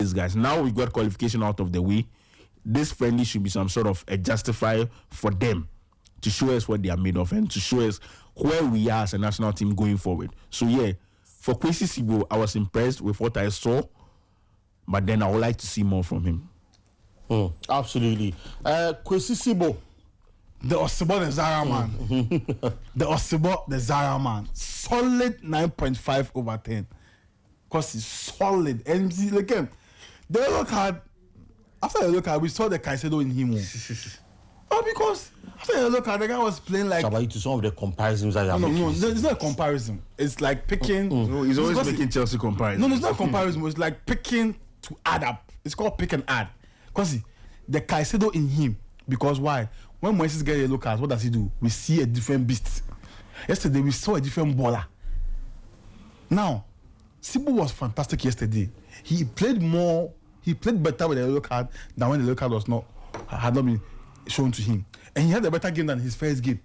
these guys. Now we got qualification out of the way. This friendly should be some sort of a justifier for them to show us what they are made of and to show us where we are as a national team going forward. So yeah, for Kwesi Sibo, I was impressed with what I saw, but then I would like to see more from him. Absolutely. Kwesi Sibo, the Osibo the Zara man. The Osibo the Zara man. Solid 9.5 over 10. Because he's solid. And see, again, the yellow card, after the yellow card, we saw the Caicedo in him. Because after the yellow card, the guy was playing like. About to some of the comparisons I have. No, it's not a comparison. It's like picking. No, he's always making Chelsea comparison. No, it's not a comparison. It's like picking to add up. It's called pick and add. Because the Caicedo in him. Because why? When Moises gets a yellow card, what does he do? We see a different beast. Yesterday, we saw a different baller. Now, Sibo was fantastic yesterday. He played more. He played better with the yellow card than when the yellow card had not been shown to him. And he had a better game than his first game.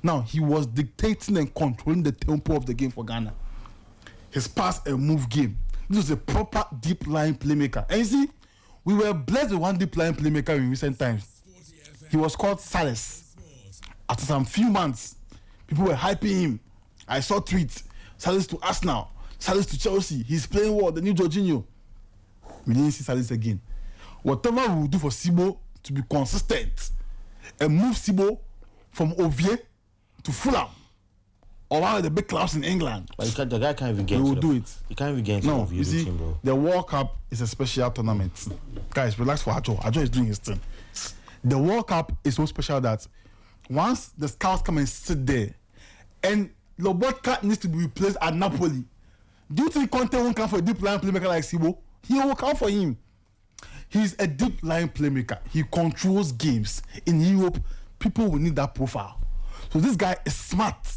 Now, he was dictating and controlling the tempo of the game for Ghana. His pass and move game. This was a proper deep line playmaker. And you see, we were blessed with one deep line playmaker in recent times. He was called Salas. After some few months, people were hyping him. I saw tweets. Salas to Arsenal. Salas to Chelsea. He's playing well. The new Jorginho. We didn't see Salas again. Whatever we will do for Sibo to be consistent and move Sibo from Ovie to Fulham or one of the big clubs in England. But the guy can't even get we will do it. He can't even get no, into you see, team, bro. The World Cup is a special tournament. Guys, relax for Ajo. Ajo is doing his thing. The World Cup is so special that once the scouts come and sit there and Lobotka needs to be replaced at Napoli, do you think Conte won't come for a deep line playmaker like Sibo? He will come for him. He's a deep line playmaker. He controls games. In Europe, people will need that profile. So this guy is smart.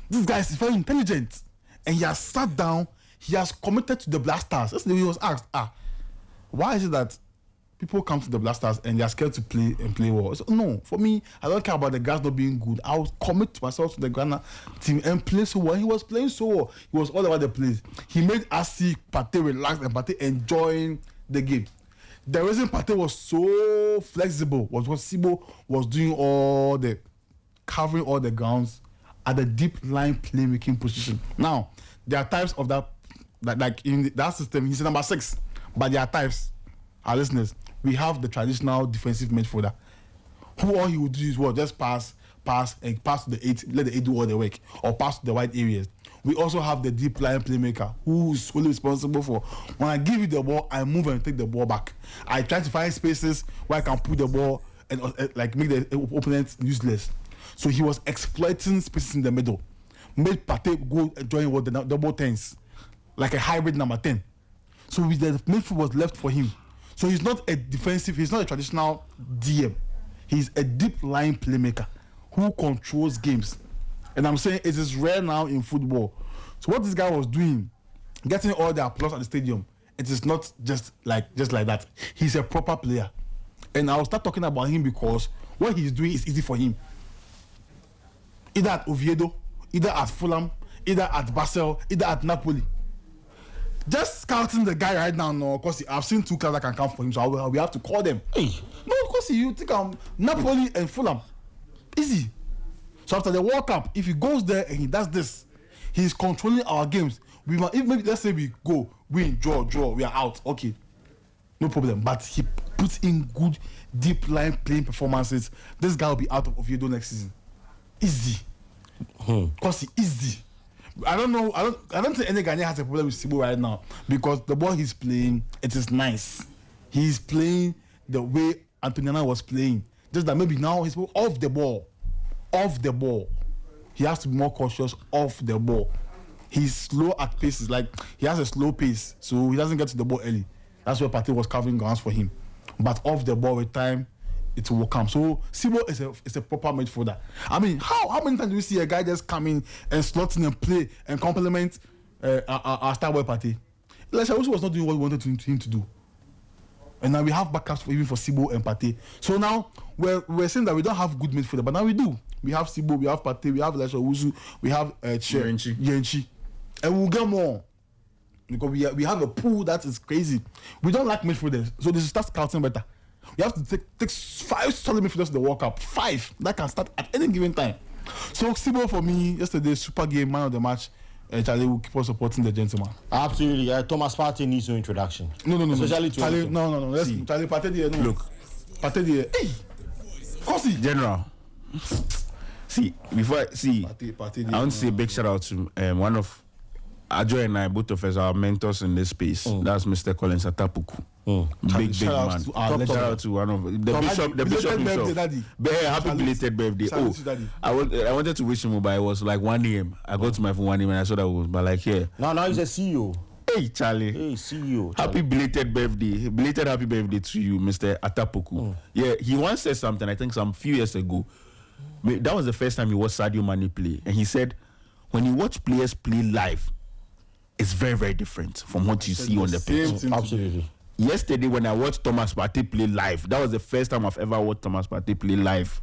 This guy is very intelligent. And he has sat down. He has committed to the Blasters. That's the way he was asked. Why is it that people come to the Blasters and they are scared to play and play well? So, no, for me, I don't care about the guys not being good. I will commit myself to the Ghana team and play so well. He was playing so well. He was all over the place. He made us see Partey relax and Partey enjoying the game. The reason Partey was so flexible was what Sibo was doing covering all the grounds at the deep line playmaking position. Now, there are types of that like in that system, he's number 6, but there are types. Our listeners, we have the traditional defensive midfielder who all he would do is just pass and pass to the 8, let the 8 do all the work, or pass to the wide areas. We also have the deep line playmaker who is solely responsible for when I give you the ball, I move and take the ball back. I try to find spaces where I can put the ball and like make the opponent useless. So he was exploiting spaces in the middle, made Partey go join what the double 10s, like a hybrid number 10. So the midfield was left for him. So he's not a defensive, he's not a traditional DM. He's a deep line playmaker who controls games. And I'm saying it is rare now in football. So what this guy was doing, getting all the applause at the stadium, it is not just like that. He's a proper player. And I'll start talking about him because what he's doing is easy for him. Either at Oviedo, either at Fulham, either at Basel, either at Napoli. Just scouting the guy right now, no, because I've seen 2 clubs that can come for him, so we have to call them. Hey. No, of course you think Napoli and Fulham. Easy. So after the World Cup, if he goes there and he does this, he's controlling our games. We might, if maybe let's say we go, win, draw, we are out. Okay, no problem. But he puts in good deep line playing performances. This guy will be out of Oviedo next season. Easy. Because he easy. I don't know. I don't think any Ghanaian has a problem with Sibo right now because the ball he's playing, it is nice. He's playing the way Antoniana was playing. Just that maybe now he's off the ball. Off the ball. He has to be more cautious off the ball. He's slow at paces. Like he has a slow pace, so he doesn't get to the ball early. That's where Partey was covering grounds for him. But off the ball with time, it will come. So Sibo is a proper midfielder. I mean, how many times do we see a guy just come in and slot in and play and complement our star boy Partey? Elisha also was not doing what we wanted him to do. And now we have backups even for Sibo and Partey. So now we're saying that we don't have good midfielder, but now we do. We have Sibo, we have Partey, we have Elisha Owusu, we have Yenchi. And we'll get more. because we have a pool that is crazy. We don't like midfielders, so they should start scouting better. We have to take 5 solid midfielders to the World Cup. 5 that can start at any given time. So Sibo for me yesterday, super game, man of the match. Charlie will keep on supporting the gentleman. Absolutely. Thomas Partey needs no introduction. No. Especially to Charlie, no. Let's Charlie Partey there. No. Look, Partey there. Hey, Kosi. General. See, before Partey I want to say a big shout out to one of Ayew and I, both of us, our mentors in this space. That's Mr. Collins Atapuku. Big Shout man. out to our Shout out to one of the bishop himself. Daddy. Happy belated birthday. Salute to Daddy. I wanted to wish him, but it was like 1 a.m. I got to my phone 1 a.m. and I saw that was, but like, yeah. Now he's a CEO. Hey, Charlie. Hey, CEO. Happy belated birthday. Belated happy birthday to you, Mr. Atapuku. Yeah, he once said something, I think some few years ago. That was the first time he watched Sadio Mane play. And he said, when you watch players play live, it's very, very different from what you see on the pitch. Absolutely. Yesterday, when I watched Thomas Partey play live, that was the first time I've ever watched Thomas Partey play live.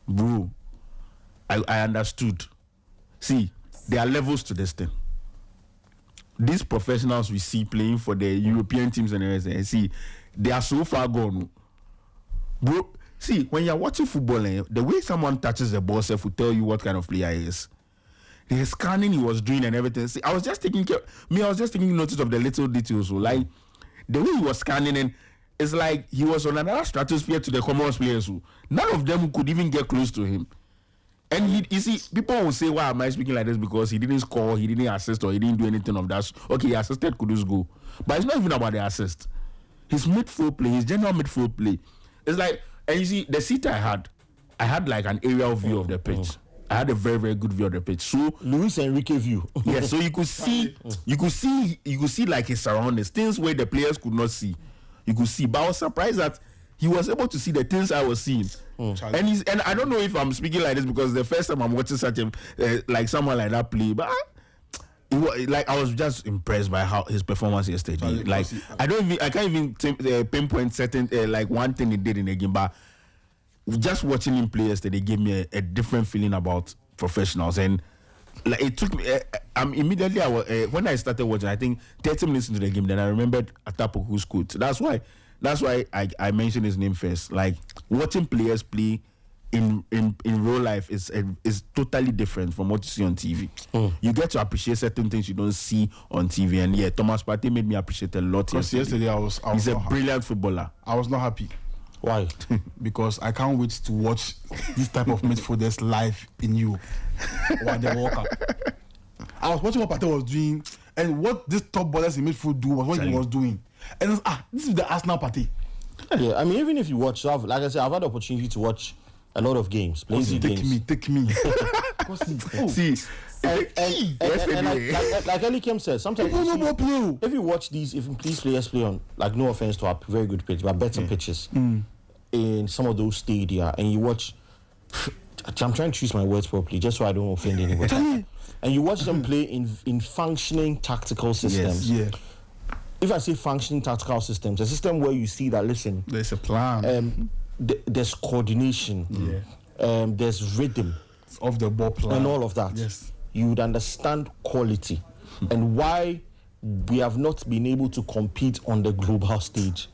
Bro, I understood. See, there are levels to this thing. These professionals we see playing for the European teams and everything, see, they are so far gone. Bro, see, when you're watching football, the way someone touches the ball self will tell you what kind of player he is. The scanning he was doing and everything. See, I was just taking notice of the little details. So, like, the way he was scanning, and it's like he was on another stratosphere to the Comoros players. Who none of them could even get close to him. And you see, people will say, why am I speaking like this? Because he didn't score, he didn't assist, or he didn't do anything of that. Okay, he assisted Kudus goal. But it's not even about the assist. His midfield play, his general midfield play. It's like, and you see, the seat I had like an aerial view of the pitch. I had a very, very good view of the pitch. So Luis Enrique view. yeah, so you could see like his surroundings, things where the players could not see. You could see, but I was surprised that he was able to see the things I was seeing. And I don't know if I'm speaking like this because the first time I'm watching such a like someone like that play, but I was just impressed by how his performance yesterday. Like I can't even pinpoint certain like one thing he did in the game, but just watching him play yesterday gave me a different feeling about professionals. And like it took me immediately when I started watching, I think 30 minutes into the game, then I remembered Atapuku's quote. That's why I mentioned his name first. Like watching players play in real life is totally different from what you see on TV. You get to appreciate certain things you don't see on TV, and yeah, Thomas Partey made me appreciate a lot. Because yesterday he's a brilliant footballer. I was not happy. Why? Because I can't wait to watch this type of midfielders live in Europe while they walk up. I was watching what Partey was doing, and what this top ballers in midfield do was what he was doing. And it's, this is the Arsenal Partey. Yeah, I mean, even if you watch, so like I said, I've had the opportunity to watch a lot of games, plenty games. Take me. See, like Eli Kim said, sometimes if you watch these players play on, like, no offense to our very good pitch, but better pitches in some of those stadia, and you watch, I'm trying to choose my words properly just so I don't offend anybody. And you watch them play in functioning tactical systems. Yes, yeah. If I say functioning tactical systems, a system where you see that, listen, there's a plan, there's coordination, there's rhythm of the ball plan, and all of that. Yes, you would understand quality and why we have not been able to compete on the global stage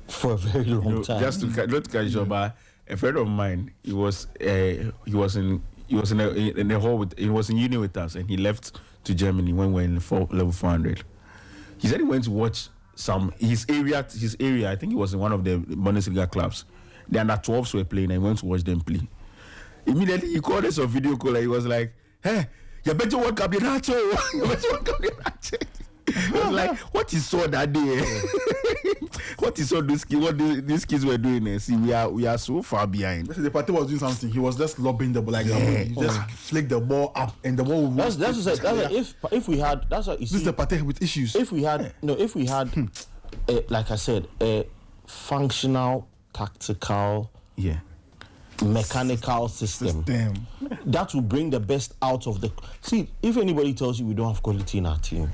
for a very long time. Just to not catch you, but a friend of mine, he was in the hall he was in uni with us, and he left to Germany when we were in level 400. He said he went to watch his area. I think he was in one of the Bundesliga clubs. The under 12s were playing, and he went to watch them play. Immediately he called us on video call, and he was like, "Hey, you better work up the nacho. You better work up the nacho." It was like what he saw that day. What he saw these kids were doing. See, we are so far behind. The Partey was doing something. He was just lobbing the ball like that. He just flicked the ball up, and the ball would. That's if we had. That's what you see. This is the Partey with issues. If we had like I said, a functional, tactical, mechanical system that will bring the best out of the. See, if anybody tells you we don't have quality in our team,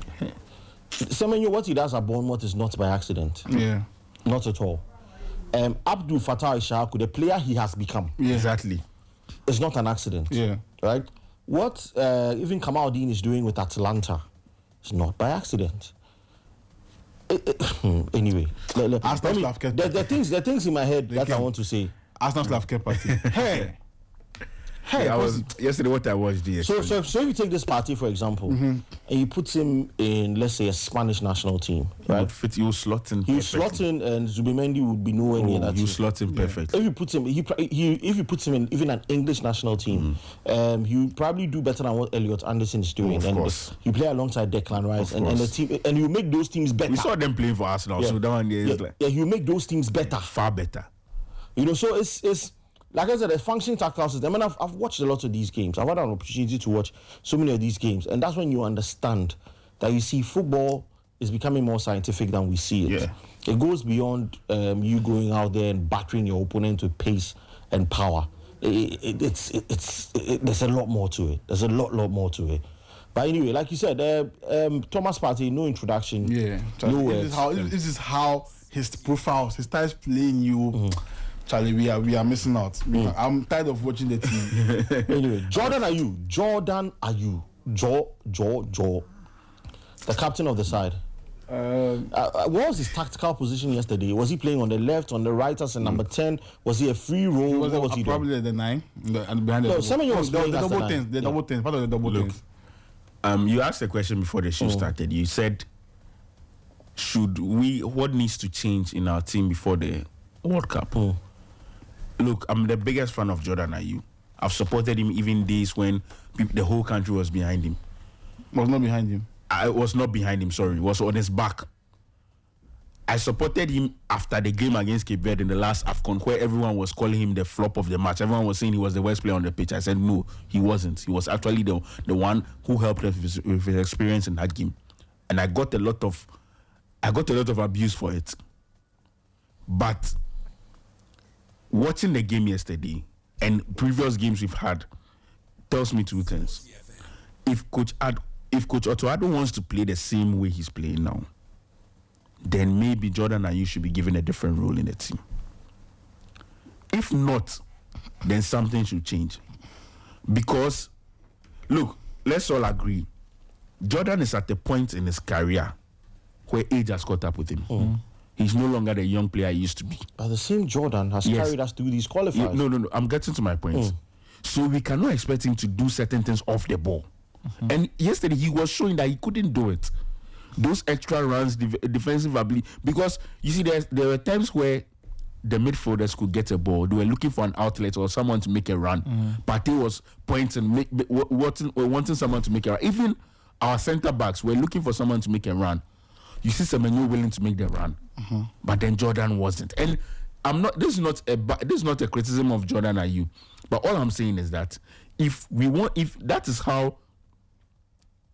Semenyo, what he does at Bournemouth is not by accident. Yeah, not at all. Abdul Fattah Ishaku, the player he has become, exactly, it's not an accident. Yeah, right. What even Kamaldeen is doing with Atalanta, It's not by accident. Anyway, there are things in my head that I want to say. Arsenal have kept party. Hey, I was yesterday. What I watched here. So if you take this party for example, and you put him in, let's say, a Spanish national team, right? He will slot in. He will slot in, and Zubimendi would be nowhere near that. You slot in perfect. If you put him, if you put him in even an English national team, he will probably do better than what Elliot Anderson is doing. Of course, you play alongside Declan Rice, and the team, and you make those teams better. We saw them playing for Arsenal, so that one is like you make those teams better, far better. You know, so it's. Like I said, a functioning tactical system. I mean, I've watched a lot of these games. I've had an opportunity to watch so many of these games. And that's when you understand that you see football is becoming more scientific than we see it. Yeah. It goes beyond you going out there and battering your opponent with pace and power. There's a lot more to it. There's a lot more to it. But anyway, like you said, Thomas Partey, no introduction. Yeah. No words. This is how his profiles, he starts playing you. Charlie, we are missing out. I'm tired of watching the team. Anyway, Jordan Ayew. The captain of the side. What was his tactical position yesterday? Was he playing on the left, on the right as a number 10? Was he a free role? What was he probably doing? the 9 and behind the Semenyo was playing the as double the 9. the double 10, part of the double 10s. You asked a question before the show started. You said, what needs to change in our team before the World Cup? Look, I'm the biggest fan of Jordan Ayew. I've supported him even days when the whole country was behind him. Was not behind him. I was not behind him, sorry. Was on his back. I supported him after the game against Cape Verde in the last AFCON, where everyone was calling him the flop of the match. Everyone was saying he was the worst player on the pitch. I said, no, he wasn't. He was actually the one who helped us with his experience in that game. And I got a lot of abuse for it. But watching the game yesterday and previous games we've had tells me two things. If Coach Otto Addo wants to play the same way he's playing now, then maybe Jordan Ayew should be given a different role in the team. If not, then something should change. Because, look, let's all agree, Jordan is at a point in his career where age has caught up with him. He's no longer the young player he used to be. But the same Jordan has carried us through these qualifiers. No. I'm getting to my point. So we cannot expect him to do certain things off the ball. And yesterday he was showing that he couldn't do it. Those extra runs, defensive ability. Because you see, there were times where the midfielders could get a ball. They were looking for an outlet or someone to make a run. Partey was pointing, wanting someone to make a run. Even our centre backs were looking for someone to make a run. You see Semenyo willing to make the run, but then Jordan wasn't. And this is not a criticism of Jordan Ayew, but all I'm saying is that if that is how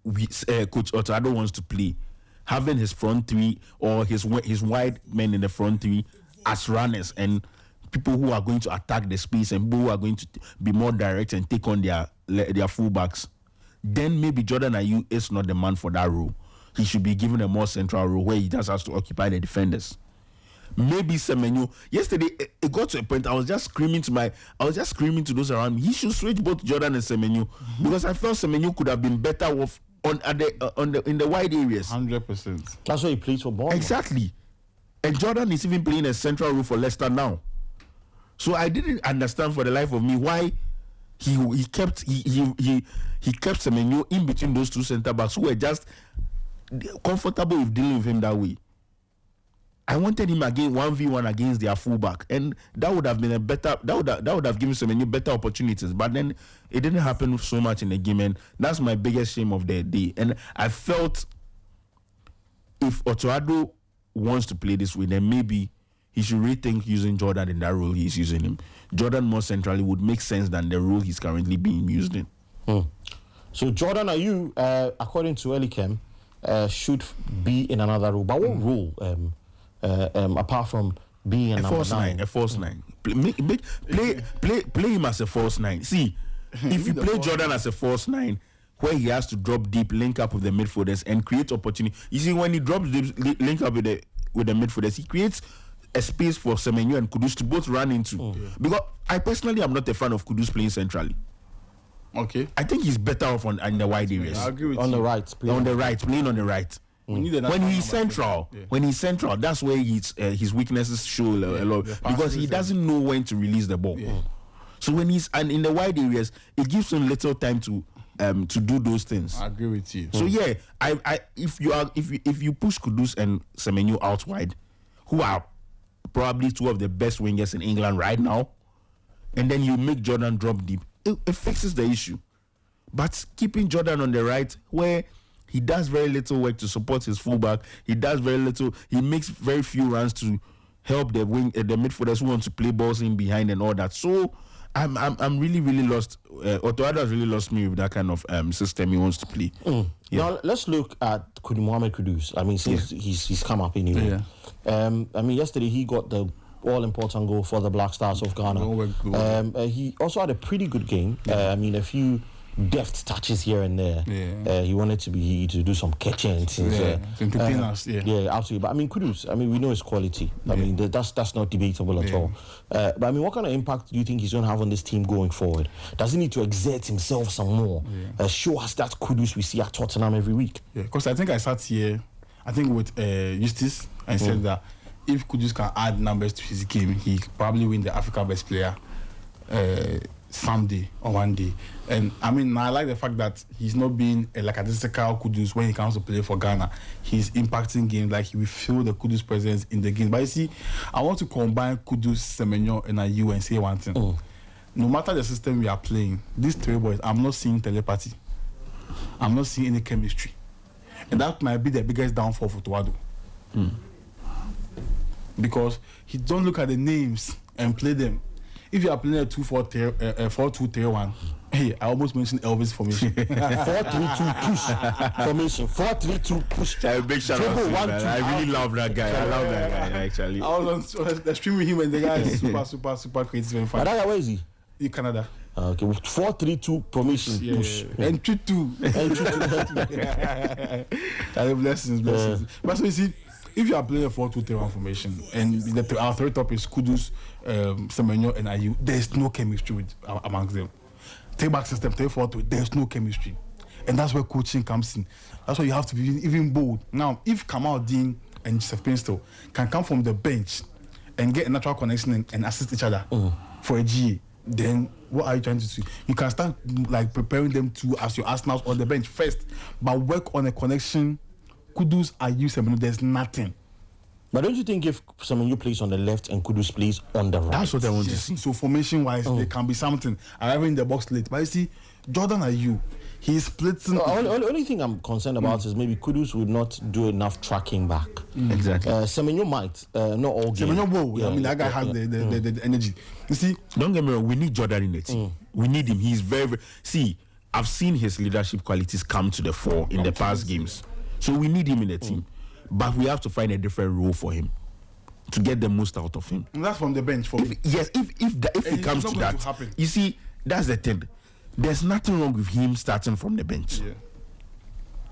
Coach Otto Addo wants to play, having his front three or his wide men in the front three as runners and people who are going to attack the space and people who are going to be more direct and take on their fullbacks, then maybe Jordan Ayew is not the man for that role. He should be given a more central role where he just has to occupy the defenders. Maybe Semenyo. Yesterday, it got to a point I was just screaming to those around me. He should switch both Jordan and Semenyo because I felt Semenyo could have been better off in the wide areas. 100%. That's why he plays for Bournemouth. Exactly. And Jordan is even playing a central role for Leicester now. So I didn't understand for the life of me why he kept Semenyo in between those two centre backs who were just comfortable with dealing with him that way. I wanted him again 1v1 against their fullback, and that would have been that would have given Semenyo better opportunities. But then it didn't happen so much in the game, and that's my biggest shame of the day. And I felt if Otto Addo wants to play this way, then maybe he should rethink using Jordan in that role he's using him. Jordan more centrally would make sense than the role he's currently being used in. So Jordan Ayew, according to Elikem, should be in another role. But what role, apart from being a number 9? A false 9. Play him as a false 9. See, if you play Jordan as a false 9, where he has to drop deep, link up with the midfielders, and create opportunity. You see, when he drops deep, link up with the midfielders, he creates a space for Semenyo and Kudus to both run into. Because I personally am not a fan of Kudus playing centrally. Okay. I think he's better off on the wide areas. I agree with On you. the right. On the right, playing on the right. We need a When national he's number central, 10. Yeah. when he's central, that's where his weaknesses show a lot the because he passes doesn't know when to release the ball. So when he's and in the wide areas, it gives him little time to do those things. I agree with you. So yeah, if you push Kudus and Semenyo out wide, who are probably two of the best wingers in England right now, and then you make Jordan drop deep, it fixes the issue. But keeping Jordan on the right, where he does very little work to support his fullback, he does very little. He makes very few runs to help the midfielders who want to play balls in behind and all that. So I'm really lost. Otto Addo has really lost me with that kind of system he wants to play. Yeah. Now let's look at Mohamed Kudus. I mean, since he's come up anyway. I mean, yesterday he got the all-important goal for the Black Stars of Ghana. He also had a pretty good game. I mean, a few deft touches here and there. He wanted to do some catching. To entertain us. Yeah, absolutely. But I mean, Kudus, I mean, we know his quality. I mean, that's not debatable at all. But I mean, what kind of impact do you think he's going to have on this team going forward? Does he need to exert himself some more? Show us that Kudus we see at Tottenham every week. Yeah, because I think I sat here, I think with Justice, and said that if Kudus can add numbers to his game, he could probably win the Africa Best Player someday or one day. And I mean, I like the fact that he's not being like a statistical Kudus when he comes to play for Ghana. He's impacting games, like he will feel the Kudus presence in the game. But you see, I want to combine Kudus, Semenyo, and Ayew and say one thing. No matter the system we are playing, these three boys, I'm not seeing telepathy. I'm not seeing any chemistry. And that might be the biggest downfall for Otto Addo. Because he don't look at the names and play them. If you are playing a 4-2-3-1, hey, I almost mentioned Elvis formation. 4-3-2 push formation. 4-3-2 push. Big shout out to him, man. I really love that guy. I love that guy, actually. I was on the stream with him, and the guy is super creative and fun. Where is he? In Canada. Okay, 4-3-2 formation push. And 3-2. Blessings. But so you see, if you are playing a 4-2-3-1 formation and our third top is Kudus, Semenyo, and Ayew, there's no chemistry amongst them. Take back system, 3-4-2, there's no chemistry. And that's where coaching comes in. That's why you have to be even bold. Now, if Kamal Dean and Joseph Pinstall can come from the bench and get a natural connection and assist each other for a GA, then what are you trying to do? You can start like preparing them to as your Arsenal on the bench first, but work on a connection. Kudus, Ayew, Semenyo, there's nothing. But don't you think if Semenyo plays on the left and Kudus plays on the right? That's what I want to see. So formation-wise, there can be something. Arriving in the box late. But you see, Jordan Ayew, he's splitting. Only thing I'm concerned about is maybe Kudus would not do enough tracking back. Exactly. Semenyo might, not all game. Semenyo will. I mean, that guy has the energy. You see? Don't get me wrong, we need Jordan in the team. We need him. He's very... See, I've seen his leadership qualities come to the fore in the past games. So we need him in the team. But we have to find a different role for him to get the most out of him. And that's from the bench for me. Yes, if it comes to that, you see, that's the thing. There's nothing wrong with him starting from the bench. Yeah.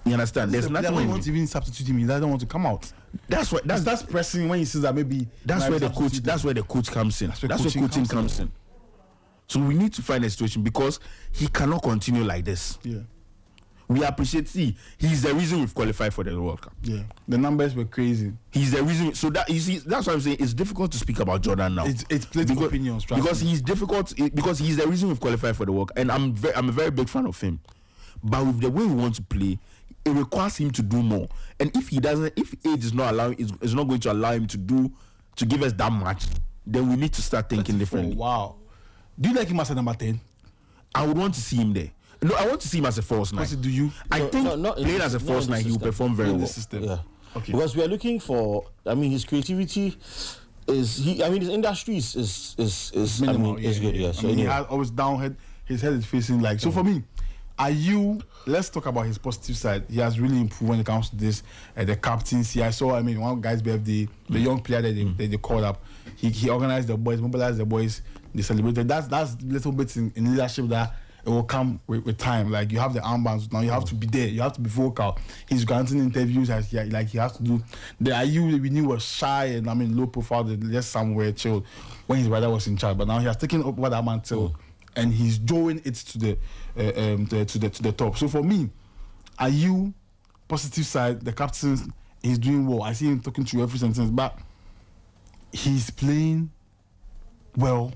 You understand? There's nothing wrong. They don't even substitute him. He doesn't want to come out. That's pressing when he says that maybe. That's where the coach. That's where the coach comes in. That's where coaching comes in. So we need to find a situation because he cannot continue like this. Yeah. We appreciate. See, he's the reason we've qualified for the World Cup. Yeah, the numbers were crazy. He's the reason. So that you see, that's what I'm saying. It's difficult to speak about Jordan now. It's political opinions because he's difficult. Because he's the reason we've qualified for the World Cup, and I'm a very big fan of him. But with the way we want to play, it requires him to do more. And if he doesn't, if age is not allowing, is not going to allow him to give us that much, then we need to start thinking differently. Wow. Do you like him as a number 10? I would want to see him there. No, I want to see him as a false nine. Do you? I think playing as a false nine, he will perform very well. Yeah. Okay. Because we are looking for. I mean, his creativity is. His industry is minimal. Is good. Yeah. So he has always downhead. His head is facing like. So for me, Ayew. Let's talk about his positive side. He has really improved when it comes to this. The captaincy. I saw. One guy's birthday. The young player that they called up. He organized the boys, mobilized the boys. They celebrated. That's little bits in leadership that. It will come with time. Like you have the armbands now, you have to be there. You have to be vocal. He's granting interviews as he has to do. The Ayew we knew was shy and low profile, just somewhere chilled when his brother was in charge. But now he has taken over that mantle and he's drawing it to the top. So for me, Ayew, positive side, the captain is doing well. I see him talking to you every sentence, but he's playing well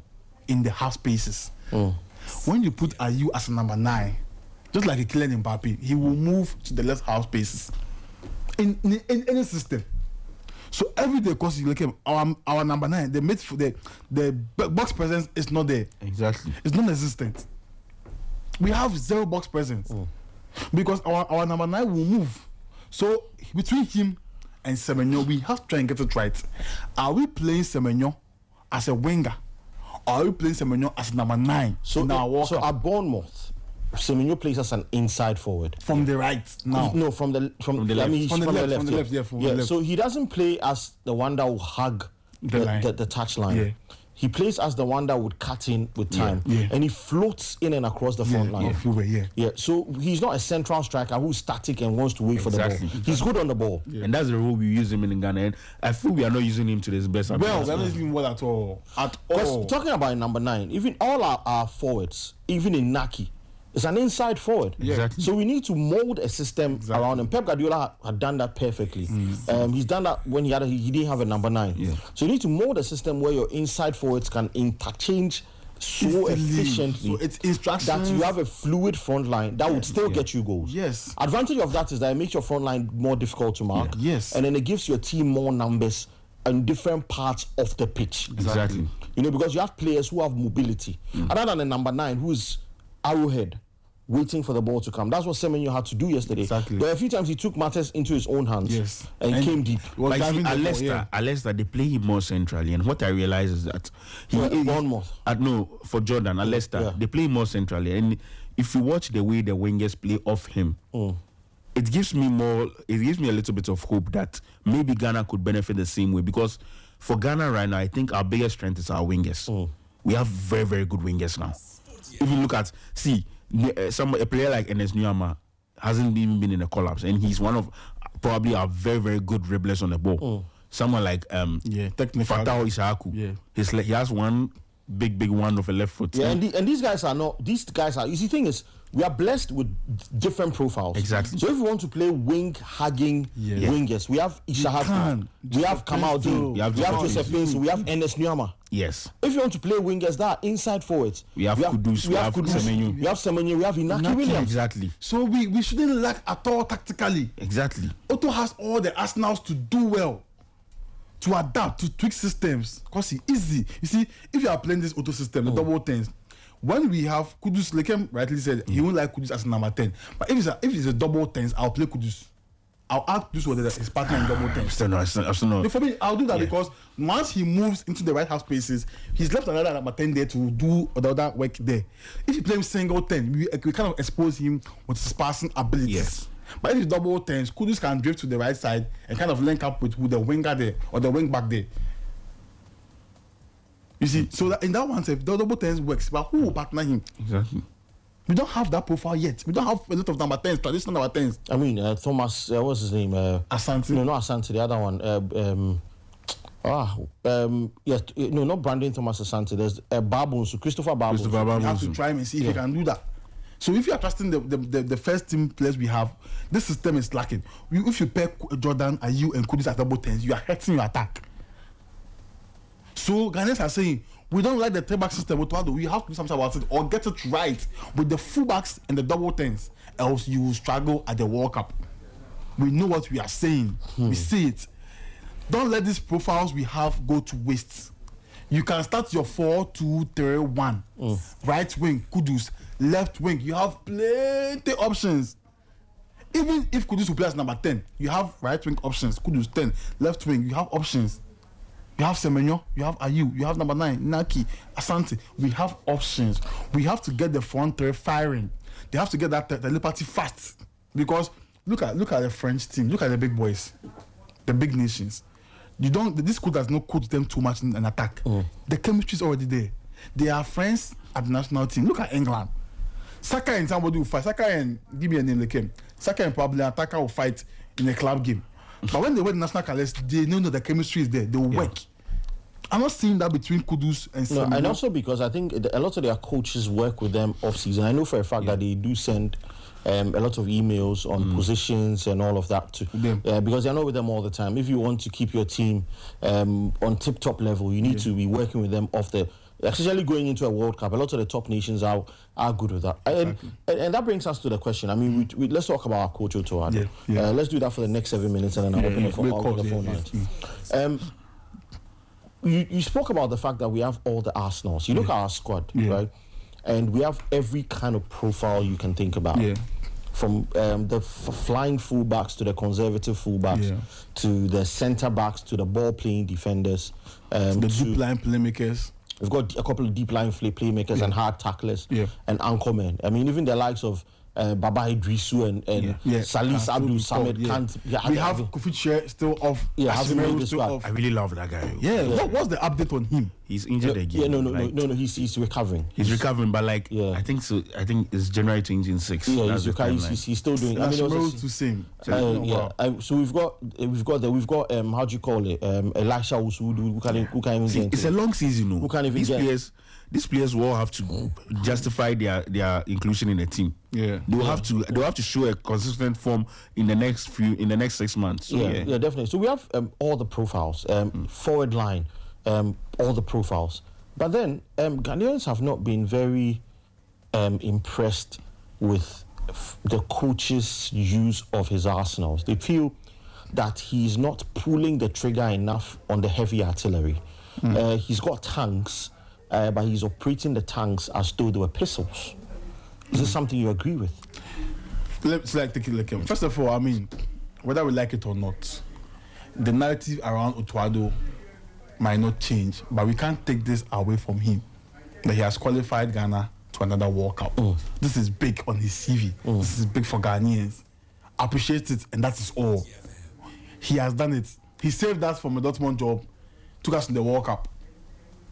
in the half spaces. When you put Ayew as a number 9, just like a Kylian Mbappe, he will move to the left half spaces in any system. So every day, because you look at our number 9, the box presence is not there. Exactly. It's non-existent. We have 0 box presence because our number 9 will move. So between him and Semenyo, we have to try and get it right. Are we playing Semenyo as a winger, or are we playing Semenyo as number 9? So at Bournemouth, Semenyo plays as an inside forward from the right now. No, from the left. From the left. So he doesn't play as the one that will hug the touch line. Yeah. He plays as the one that would cut in with time, and he floats in and across the front line. So he's not a central striker who's static and wants to wait for the ball. He's good on the ball, and that's the role we use him in Ghana. And I feel we are not using him to his best. Well, we're not using him well at all. Talking about number 9, even all our forwards, even in Naki, it's an inside forward. Exactly. So we need to mold a system around him. Pep Guardiola had done that perfectly. He's done that when he didn't have a number 9. Yeah. So you need to mold a system where your inside forwards can interchange so efficiently. So it's instructions that you have a fluid front line that would still get you goals. Yes. Advantage of that is that it makes your front line more difficult to mark. Yes. And then it gives your team more numbers in different parts of the pitch. Exactly. Because you have players who have mobility. Other than the number 9 who's arrowhead, waiting for the ball to come. That's what Semenyo had to do yesterday. Exactly. There were a few times he took matters into his own hands and came deep. Like at Leicester, they play him more centrally, and what I realize is that for Jordan at Leicester, they play him more centrally, and if you watch the way the wingers play off him, it gives me a little bit of hope that maybe Ghana could benefit the same way, because for Ghana right now, I think our biggest strength is our wingers. We have very, very good wingers now. If you look at a player like Enes Nyama hasn't even been in a collapse, and he's one of probably our very, very good dribblers on the ball. Someone like Fatah Isaaku, he has one big one of a left foot. And these guys are. You see, the thing is, we are blessed with different profiles. Exactly. So if we want to play wing-hugging wingers, we have Ishahaku, we have Kamaldeen, we have Joseph Bensu, we have Enes Nyama. Yes. If you want to play wingers, that are inside forwards. We have Kudus, we have Semenyo. We have Semenyo, we have Inaki Williams. Exactly. So we shouldn't lack at all tactically. Exactly. Otto has all the arsenals to do well, to adapt, to tweak systems, because it's easy. You see, if you are playing this Otto system, the double 10s, when we have Kudus, like him rightly said, he won't like Kudus as number 10. But if it's a double 10s, I'll play Kudus. I'll ask Kudus whether his partner in double 10s. Still no. For me, I'll do that because once he moves into the right half spaces, he's left another number 10 there to do the other work there. If you play him single 10, we kind of expose him with his passing abilities. Yes. But if it's double 10s, Kudus can drift to the right side and kind of link up with the winger there or the wing back there. You see, so that in that one sense, the double 10s works, but who will partner him? Exactly. We don't have that profile yet. We don't have a lot of number 10s, traditional number 10s. I mean, Thomas, what's his name? Asante. No, not Asante, the other one. Not Brandon Thomas Asante. There's Babunsu, Christopher Babunsu. We have to try him and see if he can do that. So if you are trusting the first team players we have, this system is lacking. If you pair Jordan, Ayew, and Kudus at double 10s, you are hurting your attack. So Ghanaians are saying, we don't like the three-back system. We have to do something about it or get it right with the fullbacks and the double 10s. Else you will struggle at the World Cup. We know what we are saying. We see it. Don't let these profiles we have go to waste. You can start your 4-2-3-1. Right wing, Kudus. Left wing, you have plenty options. Even if Kudus will play as number 10, you have right wing options. Kudus 10. Left wing, you have options. You have Semenyo, you have Ayew, you have number 9, Naki, Asante. We have options. We have to get the front three firing. They have to get that telepathy fast. Because look at the French team. Look at the big boys, the big nations. This coach does not coach them too much in an attack. The chemistry is already there. They are friends at the national team. Look at England. Saka and somebody will fight. Saka and give me a name like him. Saka and probably an attacker will fight in a club game. But when they win the national colors, they know that the chemistry is there. They will work. I'm not seeing that between Kudus and No, Semenyo. and also because I think a lot of their coaches work with them off season. I know for a fact that they do send a lot of emails on positions and all of that to them. because they're not with them all the time. If you want to keep your team on tip-top level, you need to be working with them off the. Especially going into a World Cup, a lot of the top nations are good with that. And that brings us to the question. I mean, we let's talk about our coach Otto Addo. Let's do that for the next 7 minutes, and then I'll open the phone lines. You spoke about the fact that we have all the Arsenals. You look at our squad, right? And we have every kind of profile you can think about. From the flying fullbacks to the conservative fullbacks to the centre backs to the ball playing defenders. The deep line playmakers. We've got a couple of deep line playmakers and hard tacklers and anchormen. I mean, even the likes of Baba Idrisu and Salis Abdul Samad can't. We have Kofi Che still off. Hasn't made the still squad. off. I really love that guy. What's the update on him? He's injured again. No. He's recovering. He's recovering, but I think so. I think it's January 2026. Yeah, he's recovering. He's still doing. I mean, to sing. So we've got how do you call it? Elisha Usudu who can even get. It's a long season, no. Who can't even get. These players will have to justify their inclusion in the team. Yeah, they will have to show a consistent form in the next 6 months. So, definitely. So we have all the profiles, forward line, all the profiles. But then Ghanaians have not been very impressed with the coach's use of his arsenals. They feel that he's not pulling the trigger enough on the heavy artillery. He's got tanks. But he's operating the tanks as though they were pistols. Is this something you agree with? Let's take it like him. First of all, I mean, whether we like it or not, the narrative around Otto Addo might not change, but we can't take this away from him that he has qualified Ghana to another World Cup. This is big on his CV. This is big for Ghanaians. Appreciate it, and that is all. He has done it. He saved us from a Dortmund job, took us to the World Cup.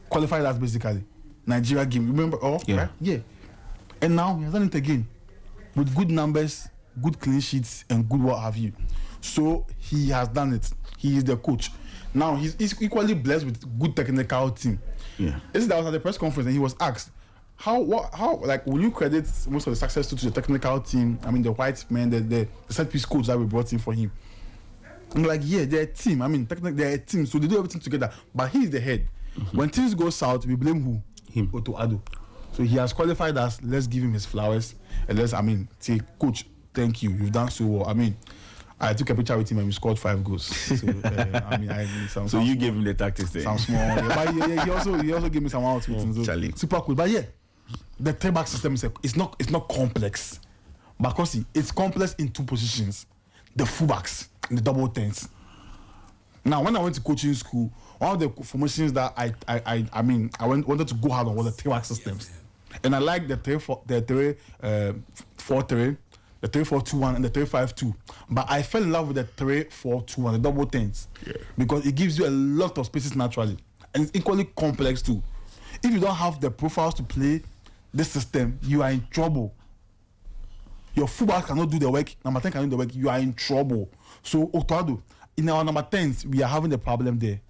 Qualified as basically Nigeria game. Remember? Right? Yeah. And now he has done it again with good numbers, good clean sheets, and good what have you. So he has done it. He is the coach. Now he's equally blessed with good technical team. Yeah. This that was at the press conference, and he was asked, how will you credit most of the success to the technical team? I mean, the white men, the set piece coach that we brought in for him. I'm like, they're a team. I mean, technically they're a team, so they do everything together. But he's the head. When things go south, we blame who? Him. Otto Addo. So he has qualified us. Let's give him his flowers. And say, coach, thank you. You've done so well. I mean, I took a picture with him and we scored 5 goals. So, so you gave him the tactics there. Some small. But he also gave me some out tweets. Super cool. But the three-back system is not complex. Because it's complex in 2 positions. The fullbacks and the double tens. Now, when I went to coaching school, one of the formations that I wanted to go hard on was the three-back systems, and I like the 3-4-3, the 3-4-2-1, and the 3-5-2. But I fell in love with the 3-4-2-1, the double tens, because it gives you a lot of spaces naturally, and it's equally complex too. If you don't have the profiles to play this system, you are in trouble. Your fullback cannot do the work. Number 10 cannot do the work. You are in trouble. So Otto Addo, in our number 10s, we are having a problem there.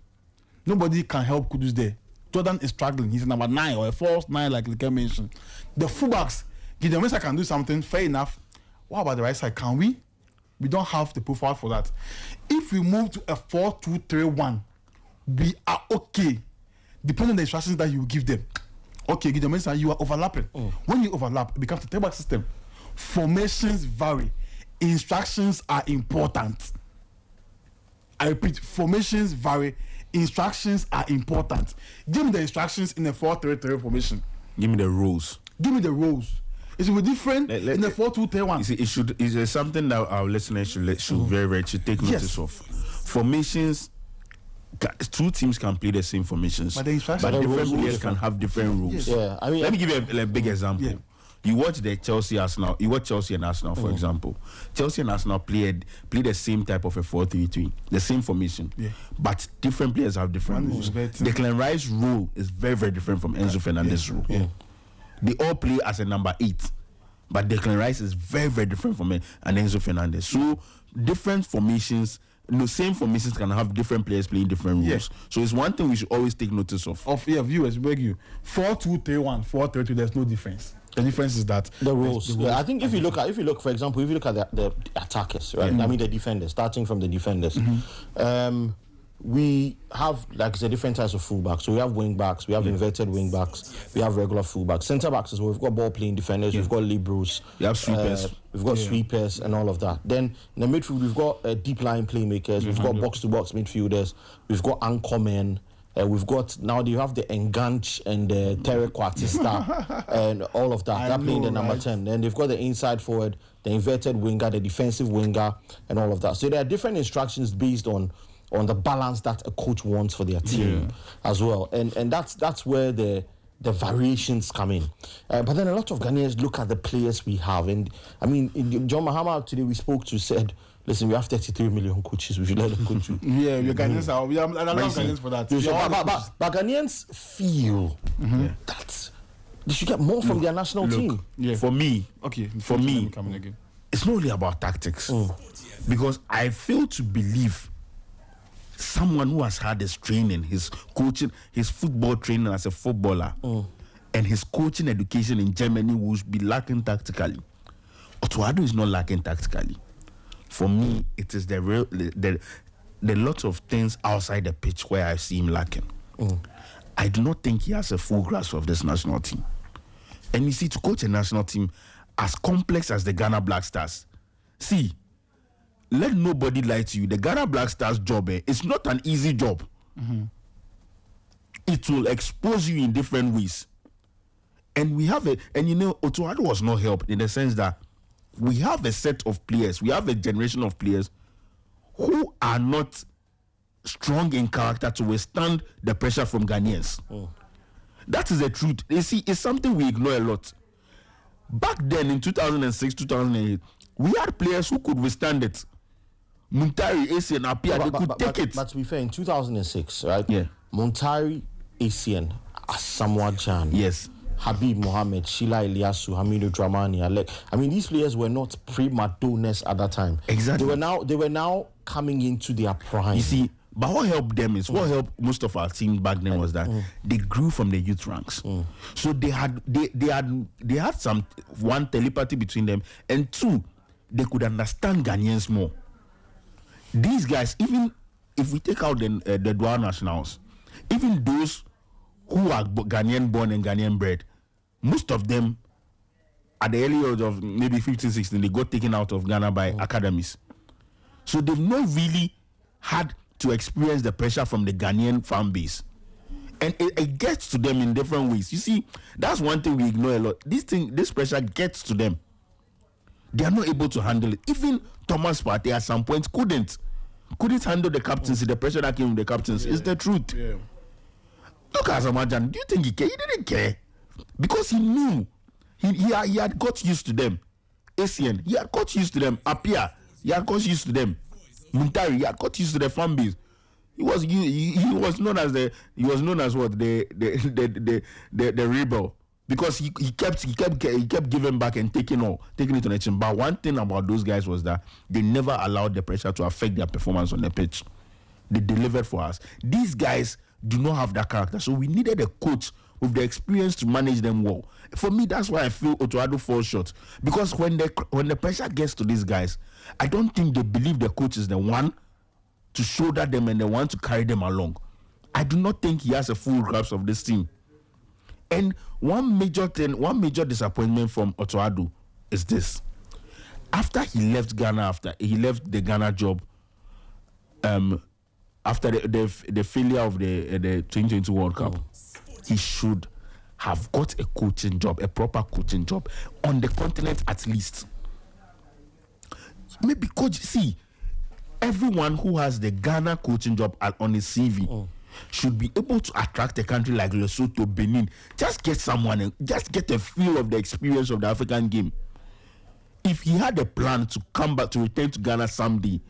Nobody can help Kudus there. Jordan is struggling. He's a number 9 or a false 9, like Leke mentioned. The fullbacks, Gideon Mensah can do something, fair enough. What about the right side? Can we? We don't have the profile for that. If we move to a 4-2-3-1, we are okay, depending on the instructions that you give them. Okay, Gideon Mensah, you are overlapping. When you overlap, it becomes a three-back system. Formations vary. Instructions are important. I repeat, formations vary. Instructions are important. Give me the instructions in a 4-3-3 formation. Give me the rules. Give me the rules. It should be different in the 4-2-3-1. Is something that our listeners should should take notice of. Formations. 2 teams can play the same formations, but different players can have different rules. Yeah, I mean, let me give you a big example. You watch the Chelsea Arsenal. You watch Chelsea and Arsenal, for example. Chelsea and Arsenal play the same type of a 4-3-3, the same formation, but different players have different rules. Declan Rice's rule is very, very different from Enzo Fernandez's rule. They all play as a number 8, but Declan Rice is very, very different from an Enzo Fernandez. So different formations No, same formations can have different players playing different roles. Yeah. So it's one thing we should always take notice of. Viewers, beg you. 4-2-3-1, 4-3-2. There's no difference. The difference is that the rules. Yeah, I think if you look, for example, if you look at the attackers, right? I mean the defenders. Starting from the defenders, we have, like I said, different types of fullbacks. So we have wing backs, we have inverted wing backs, we have regular fullbacks, centre backs as well. We've got ball playing defenders, we've got liberos, we have sweepers, we've got sweepers and all of that. Then in the midfield, we've got deep line playmakers, we've got box to box midfielders, we've got anchormen. We've got now. You have the Enganche and the Terry Quartista and all of that. They're playing the number 10. Then they've got the inside forward, the inverted winger, the defensive winger, and all of that. So there are different instructions based on the balance that a coach wants for their team as well. And that's where the variations come in. But then a lot of Ghanaians look at the players we have, and I mean, John Mahama today we spoke to said, listen, we have 33 million coaches. We should let them coach you. Yeah, we Ghanaians are. We have a lot of Ghanaians for that. But Ghanaians feel that they should get more from their national team. Yeah. For me, again. it's not really about tactics. Because I fail to believe someone who has had his training, his coaching, his football training as a footballer, and his coaching education in Germany will be lacking tactically. Otto Addo is not lacking tactically. For me, it is the lot of things outside the pitch where I see him lacking. I do not think he has a full grasp of this national team. And you see, to coach a national team as complex as the Ghana Black Stars, see, let nobody lie to you. The Ghana Black Stars job, it's not an easy job. It will expose you in different ways. And we have and you know, Otto Addo was not helped in the sense that we have a set of players, we have a generation of players who are not strong in character to withstand the pressure from Ghanaians. That is the truth. You see, it's something we ignore a lot. Back then in 2006, 2008, we had players who could withstand it. Muntari, Essien, Apia, they could take it. But to be fair, in 2006, right? Yeah. Muntari, Essien, Asamoah Gyan. Yes. Habib Mohammed, Sheila Eliasu, Hamidu Dramani, Alec. I mean, these players were not prima donnas at that time. Exactly. They were now coming into their prime. You see, but what helped them is what helped most of our team back then was that they grew from the youth ranks. So they had some one telepathy between them, and two, they could understand Ghanaians more. These guys, even if we take out the dual nationals, even those who are Ghanaian born and Ghanaian bred, most of them at the early age of maybe 15, 16, they got taken out of Ghana by academies. So they've not really had to experience the pressure from the Ghanaian fan base. And it gets to them in different ways. You see, that's one thing we ignore a lot. This pressure gets to them. They are not able to handle it. Even Thomas Partey at some point couldn't handle the captaincy, the pressure that came with the captaincy. It's the truth. Yeah. Look at Asamoah Gyan. Do you think he cared? He didn't care. Because he knew. He had got used to them. Essien, he had got used to them. Apia, he had got used to them. Muntari, he had got used to the fan base. He was known as the rebel, because he kept giving back and taking it on the chin. But one thing about those guys was that they never allowed the pressure to affect their performance on the pitch. They delivered for us. These guys do not have that character, so we needed a coach with the experience to manage them well. For me, that's why I feel Otto Addo falls short, because when the pressure gets to these guys, I don't think they believe the coach is the one to shoulder them and the one to carry them along. I do not think he has a full grasp of this team. And one major disappointment from Otto Addo is this: after he left Ghana, after he left the Ghana job, after the failure of the 2022 World Cup, he should have got a coaching job, a proper coaching job on the continent at least. Maybe coach, see, everyone who has the Ghana coaching job on his CV should be able to attract a country like Lesotho, Benin. Just get someone, just get a feel of the experience of the African game. If he had a plan to come back, to return to Ghana someday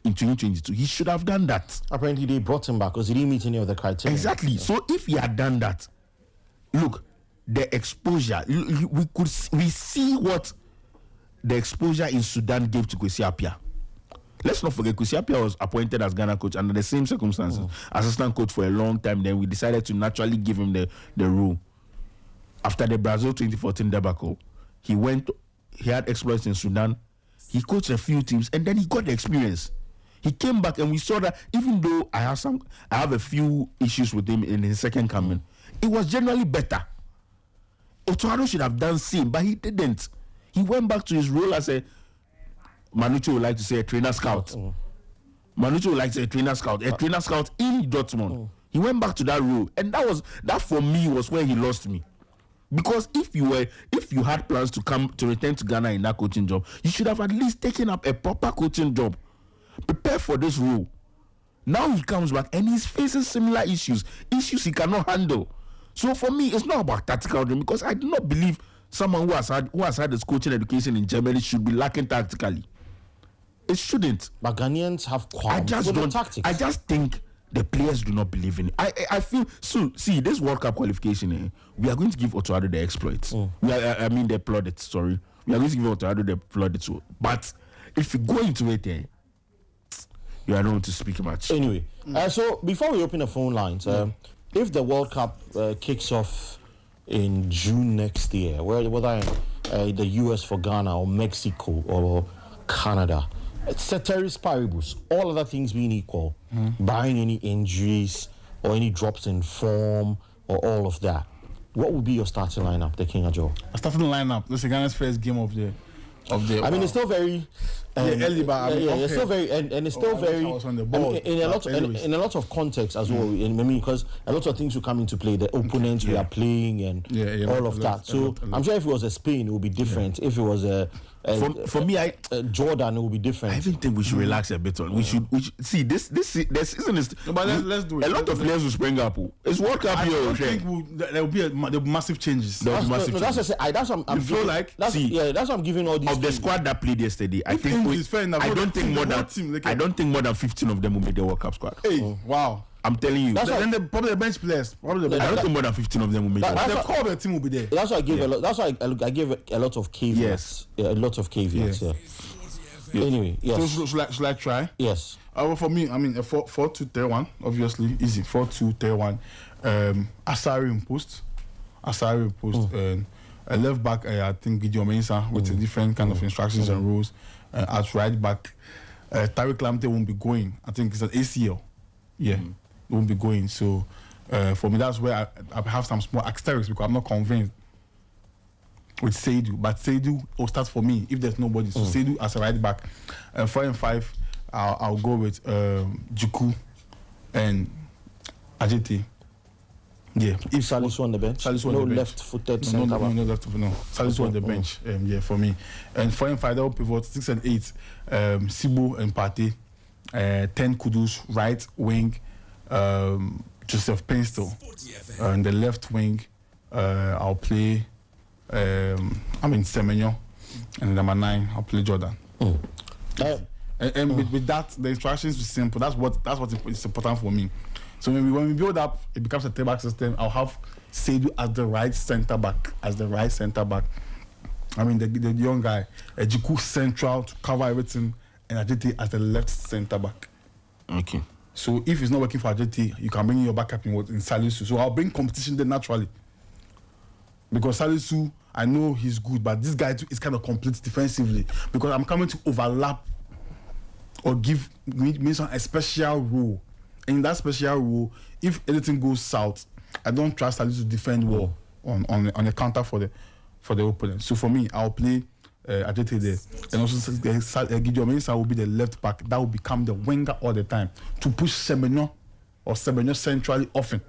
in 2022, he should have done that. Apparently they brought him back because he didn't meet any of the criteria. Exactly. Yeah. So if he had done that, look, the exposure, we see what the exposure in Sudan gave to Kwesi Appiah. Let's not forget, Kusiapia was appointed as Ghana coach under the same circumstances, assistant coach for a long time. Then we decided to naturally give him the role. After the Brazil 2014 debacle, he had exploits in Sudan. He coached a few teams, and then he got the experience. He came back, and we saw that even though I have a few issues with him in his second coming, it was generally better. Otto Addo should have done same, but he didn't. He went back to his role as a Manucho would like to say a trainer scout. Manucho would like to say a trainer scout in Dortmund. He went back to that role, and that for me was where he lost me. Because if you had plans to return to Ghana in that coaching job, you should have at least taken up a proper coaching job. Prepare for this role. Now he comes back and he's facing similar issues he cannot handle. So for me, it's not about tactical dream, because I do not believe someone who has had his coaching education in Germany should be lacking tactically. It shouldn't. But Ghanaians have qualms with the tactics. I just think the players do not believe in it. I feel so. See, this World Cup qualification, we are going to give Otto Addo the exploits. The plaudits. Sorry, we are going to give Otto Addo the plaudits. But if you go into it, you are not going to speak much. Anyway, so before we open the phone lines, if the World Cup kicks off in June next year, whether the US for Ghana or Mexico or Canada, ceteris paribus, all other things being equal, barring any injuries or any drops in form or all of that, what would be your starting lineup, the King Ajo? A starting lineup. This is Ghana's first game of the. I mean, it's still very early, but it's still very, and it's still very. In a lot of context as well. I mean, because a lot of things will come into play. The opponents we are playing and all of that. So I'm sure if it was a Spain, it would be different. If it was for me, Jordan, it would be different. I even think we should relax a bit on. We should see this season is. But let's do it. A lot of players will spring up. It's World Cup here. I think there will be massive changes. That's what I'm feel like. That's what I'm giving all these. Of the squad that played yesterday, I don't think more than 15 of them will make the World Cup squad. Hey, wow. I'm telling you. Probably the bench players. I don't think more than 15 of them will make it. The core of the team will be there. That's why I gave I gave a lot of caveats. Yes. A lot of caveats. Yes. Yeah. Anyway, yes. So should I try? Yes. Well, for me, I mean, a 4-2-3-1, obviously, easy. 4-2-3-1. Asari in post. A left back, I think Gideon Mensah with a different kind of instructions and rules. At right back, Tariq Lamptey won't be going. I think it's an ACL. Yeah, it won't be going. So for me, that's where I have some small asterisks because I'm not convinced with Seydou. But Seydou will start for me if there's nobody. So Seydou as a right back. 4 and 5, I'll go with Juku and Ajeti. Yeah, if Salisu on the bench, no left-footed centre back. No left-footed. No, Salisu on the bench. Yeah, for me. And 4 and 5, that will pivot 6 and 8. Sibo and Partey. 10 Kudus, right wing. Joseph Painstill. And the left wing, I'll play. Semenyo. And number 9, I'll play Jordan. And with that, the instructions are simple. That's what is important for me. So when we build up, it becomes a 3-back system. I'll have Seydou as the right centre back. I mean, the young guy, Ejiku central to cover everything, and Ajeti as the left centre back. Okay. So if it's not working for Ajeti, you can bring in your backup in Salisu. So I'll bring competition there naturally. Because Salisu, I know he's good, but this guy too is kind of complete defensively. Because I'm coming to overlap or give me a special role. In that special role, if anything goes south, I don't trust Salisu to defend well on a counter for the opponent. So for me, I'll play Ajeti there. And also Gideon Mensah will be the left back. That will become the winger all the time to push Semenyo centrally often.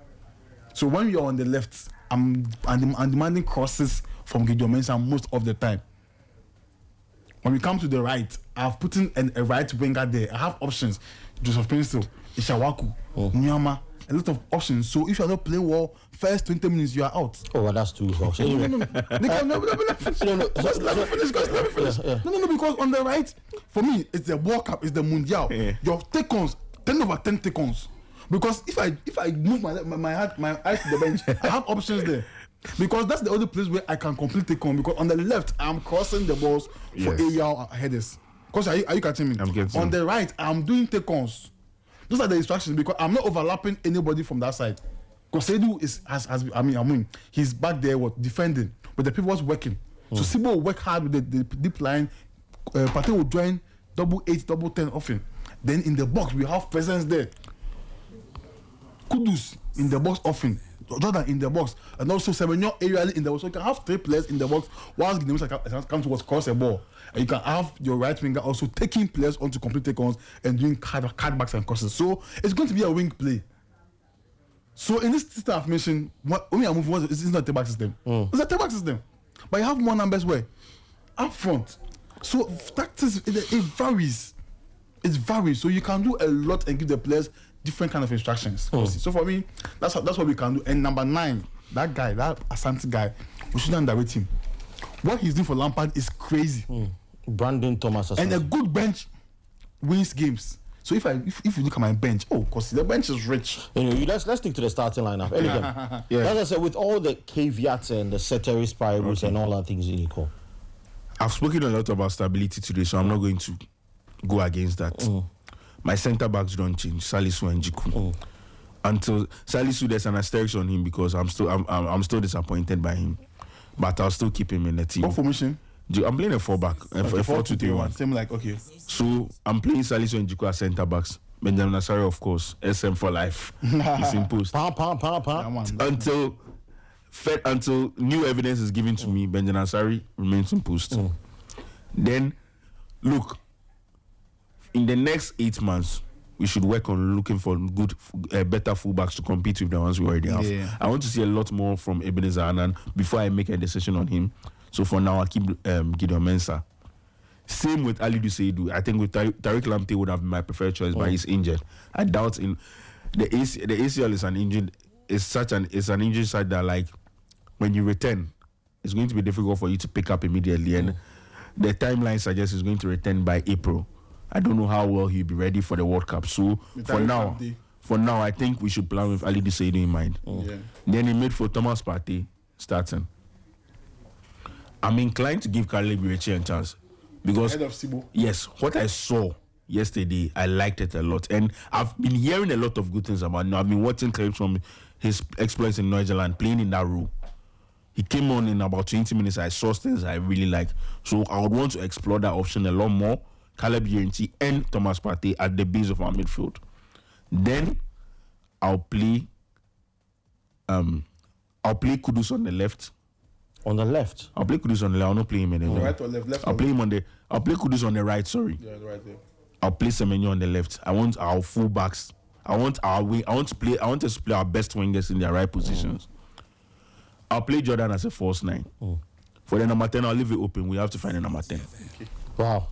So when you're on the left, I'm demanding crosses from Gideon Mensah most of the time. When we come to the right, I've put in a right winger there. I have options. Joseph Painstill, Ishawaku, Nyama, a lot of options. So if you're not playing well, first 20 minutes you are out. Oh, well, that's too harsh. Anyway. No, because on the right, for me, it's the World Cup, it's the Mundial. Yeah. Your take-ons, 10 over 10 take-ons. Because if I move my eyes to the bench, I have options there. Because that's the only place where I can completely take on. Because on the left, I'm crossing the balls for Ayew headers. Because are you catching me? I'm getting on the right, I'm doing take-ons. Those are the instructions because I'm not overlapping anybody from that side. Because Edu he's back there defending, but the people was working. So Sibo will work hard with the deep line. Partey will join 8, 10 often. Then in the box we have presence there. Kudus in the box often. Jordan in the box, and also Semenyo aerially in the box. So you can have 3 players in the box whilst Gideon comes towards cross a ball. And you can have your right winger also taking players onto complete take-ons and doing cutbacks and crosses. So it's going to be a wing play. So in this system I've mentioned, only I move it's not a take-back system. It's a take-back system. But you have more numbers where? Up front. So tactics, it varies. It varies. So you can do a lot and give the players different kind of instructions. So for me, that's what we can do. And number 9, that Asante guy, we shouldn't underrate him. What he's doing for Lampard is crazy. Brandon Thomas and a good bench wins games. So if you look at my bench, because the bench is rich. Anyway, let's stick to the starting lineup. Yeah. As I said, with all the caveats and the ceteris paribus and all that things you call. I've spoken a lot about stability today, so I'm not going to go against that. My centre backs don't change, Salisu and Jiku. Until Salisu, there's an asterisk on him because I'm still disappointed by him, but I'll still keep him in the team. What formation? I'm playing a 4-back, a 4-2-3-1. Same like okay. So I'm playing Salisu and Jiku as centre backs. Benjamin Asare, of course, SM for life. It's imposed. Until new evidence is given to me, Benjamin Asare remains imposed. Then, look, in the next 8 months, we should work on looking for better fullbacks to compete with the ones we already have. Yeah. I want to see a lot more from Ebenezer Annan before I make a decision on him. So for now, I'll keep Gideon Mensah. Same with Ali Seidu. I think with Tariq Lamptey would have been my preferred choice, but he's injured. I doubt the ACL is an injury side that, like, when you return, it's going to be difficult for you to pick up immediately. And the timeline suggests he's going to return by April. I don't know how well he'll be ready for the World Cup. So for now, I think we should plan with Ali Seidu in mind. Then in midfield, Thomas Partey starting. I'm inclined to give Caleb Iwechi a chance because Head of Sibo. Yes, what I saw yesterday, I liked it a lot, and I've been hearing a lot of good things about him. I've been watching clips from his exploits in Norgerland, playing in that role. He came on in about 20 minutes. I saw things I really liked, so I would want to explore that option a lot more. Caleb Iwechi and Thomas Partey at the base of our midfield. Then I'll play Kudus on the left. On the left? I'll play Kudus on the left. I'll not play him in the right or left? I'll play Kudus on the right, sorry. Yeah, right there. I'll play Semenyo on the left. I want our full-backs. I want us to play our best wingers in their right positions. I'll play Jordan as a false 9. For the number 10, I'll leave it open. We have to find a number 10. Wow.